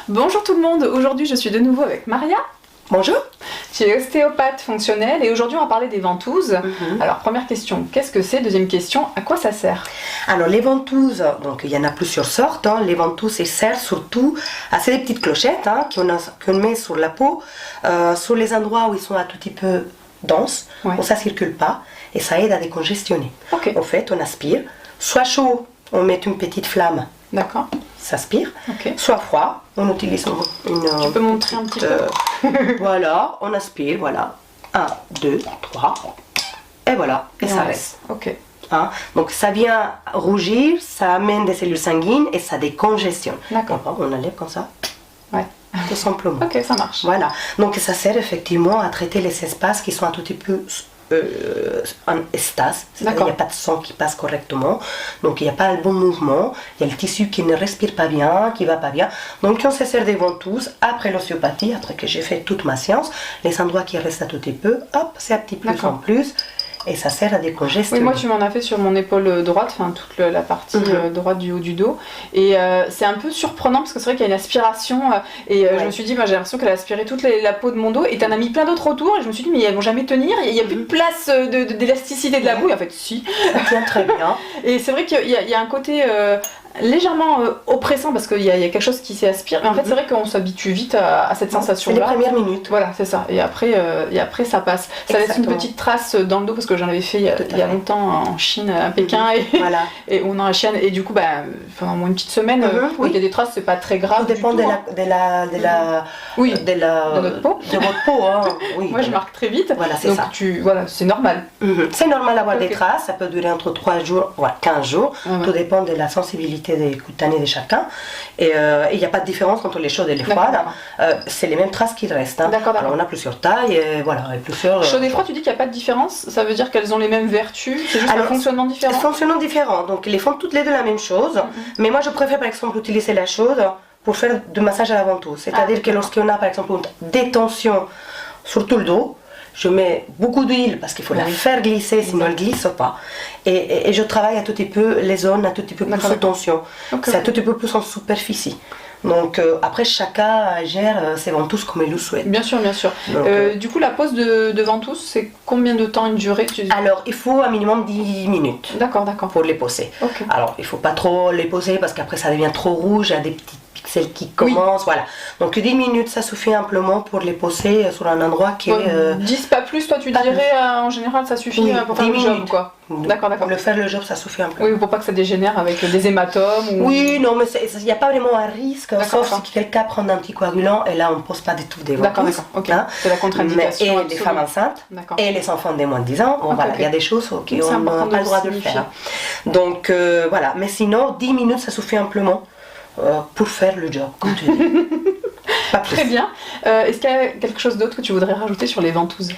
Bonjour tout le monde, aujourd'hui je suis de nouveau avec Maria. Bonjour. Tu es ostéopathe fonctionnelle et aujourd'hui on va parler des ventouses. Alors première question, qu'est-ce que c'est? Deuxième question, à quoi ça sert? Alors les ventouses, donc il y en a plusieurs sortes. Les ventouses, elles servent surtout à ces petites clochettes qu'on met sur la peau, sur les endroits où ils sont un tout petit peu denses, où ça ne circule pas et ça aide à décongestionner. Okay. En fait, on aspire, soit chaud, on met une petite flamme. D'accord. Ça aspire. Okay. Soit froid, on utilise une... Tu peux montrer un petit peu. Voilà, on aspire, voilà. 1, 2, 3. Et voilà, et ça reste. Ok. Donc ça vient rougir, ça amène des cellules sanguines et ça décongestionne. D'accord. On enlève comme ça. Ouais. Tout simplement. Ok, ça marche. Voilà. Donc ça sert effectivement à traiter les espaces qui sont un tout petit peu en estase, c'est-à-dire qu'il n'y a pas de sang qui passe correctement, donc il n'y a pas le bon mouvement, il y a le tissu qui ne respire pas bien, qui ne va pas bien. Donc on se sert des ventouses après l'ostéopathie, après que j'ai fait toute ma séance, les endroits qui restent un tout petit peu, hop, c'est un petit plus en plus. Et ça sert à décongestionner. Oui, moi tu m'en as fait sur mon épaule droite, enfin toute la partie droite du haut du dos. Et c'est un peu surprenant parce que c'est vrai qu'il y a une aspiration. Je me suis dit, j'ai l'impression qu'elle a aspiré toute la peau de mon dos. Et t'en as mis plein d'autres autour. Et je me suis dit, mais elles vont jamais tenir. Il n'y a plus de place d'élasticité de la boue. Et en fait, si. Ça tient très bien. Et c'est vrai qu'il y a un côté légèrement oppressant parce qu'il y a quelque chose qui s'aspire. Mais en fait, c'est vrai qu'on s'habitue vite à cette sensation-là. C'est les premières minutes. Voilà, c'est ça. Et après ça passe. Ça laisse une petite trace dans le dos parce que j'en avais fait il y a longtemps en Chine, à Pékin, et on a un chien. Et du coup, pendant une petite semaine, il y a des traces, c'est pas très grave. Tout dépend de notre peau. De votre peau. Oui, moi, je marque très vite. Voilà, c'est ça. Voilà, c'est normal. C'est normal d'avoir des traces. Ça peut durer entre 3 jours, voire 15 jours. Tout dépend de la sensibilité des cutanées de chacun. Et il n'y a pas de différence entre les chaudes et les froides. C'est les mêmes traces qui restent. D'accord. Alors on a plusieurs tailles et voilà, et plusieurs. Chaudes et froides, tu dis qu'il n'y a pas de différence? Ça veut dire qu'elles ont les mêmes vertus? C'est juste un fonctionnement différent? Fonctionnement différent. Donc ils font toutes les deux la même chose. Mais moi je préfère par exemple utiliser la chaude pour faire du massage à la ventouse. C'est-à-dire que lorsqu'on a par exemple une détention sur tout le dos, je mets beaucoup d'huile parce qu'il faut la faire glisser, sinon elle ne glisse pas. Et je travaille un tout petit peu les zones, un tout petit peu plus sous tension. C'est un tout petit peu plus en superficie. Donc après chacun gère ses ventouses comme il le souhaite. Bien sûr, bien sûr. Donc, du coup la pose de ventouses, c'est combien de temps une durée? Alors il faut un minimum 10 minutes. D'accord. Pour les poser. Alors il ne faut pas trop les poser parce qu'après ça devient trop rouge, il y a des petits pixels qui commencent, voilà. Donc 10 minutes ça suffit amplement pour les poser sur un endroit qui est... 10 pas plus, toi tu dirais en général ça suffit pour faire le job quoi. D'accord. Pour le faire le job ça suffit amplement. Oui, pour pas que ça dégénère avec des hématomes ou... Oui, non mais il n'y a pas vraiment un risque, sauf si quelqu'un prend un anticoagulant et là on ne pose pas du tout des ventouses. D'accord, c'est la contre-indication. Et les femmes enceintes et les enfants de moins de 10 ans, voilà, il y a des choses qu'on n'a pas le droit de le faire. Donc voilà, mais sinon 10 minutes ça suffit amplement pour faire le job, comme tu dis. Très bien. Est-ce qu'il y a quelque chose d'autre que tu voudrais rajouter sur les ventouses?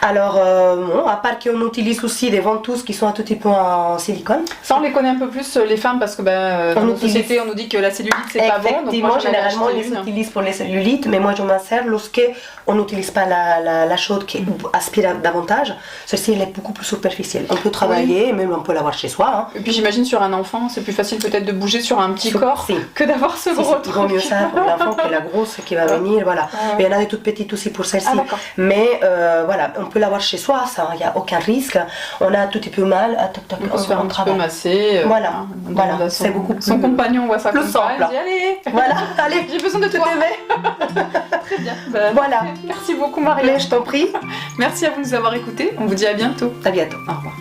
Alors, à part qu'on utilise aussi des ventouses qui sont un tout petit peu en silicone. Ça, on les connaît un peu plus, les femmes, parce que dans notre société, on nous dit que la cellulite, c'est pas bon. Effectivement, généralement, on les utilise pour les cellulites, mais moi, je m'en sers lorsqu'on n'utilise pas la chaude qui aspire davantage. Celle-ci, elle est beaucoup plus superficielle. On peut travailler, même on peut l'avoir chez soi. Et puis, j'imagine, sur un enfant, c'est plus facile peut-être de bouger sur un petit corps que d'avoir ce gros truc. Il vaut mieux ça pour l'enfant que la grosse qui va venir, voilà. Il y en a des toutes petites aussi pour celle-ci. Mais voilà, on peut l'avoir chez soi, ça, il n'y a aucun risque. On a un tout petit peu mal, on peut se faire un petit peu masser. Voilà, c'est beaucoup plus... Son compagnon voit sa compagne, il dit allez, voilà, allez, j'ai besoin de toi. Très bien. Voilà. Merci beaucoup Maria. Je t'en prie. Merci à vous de nous avoir écoutés. On vous dit à bientôt. À bientôt. Au revoir.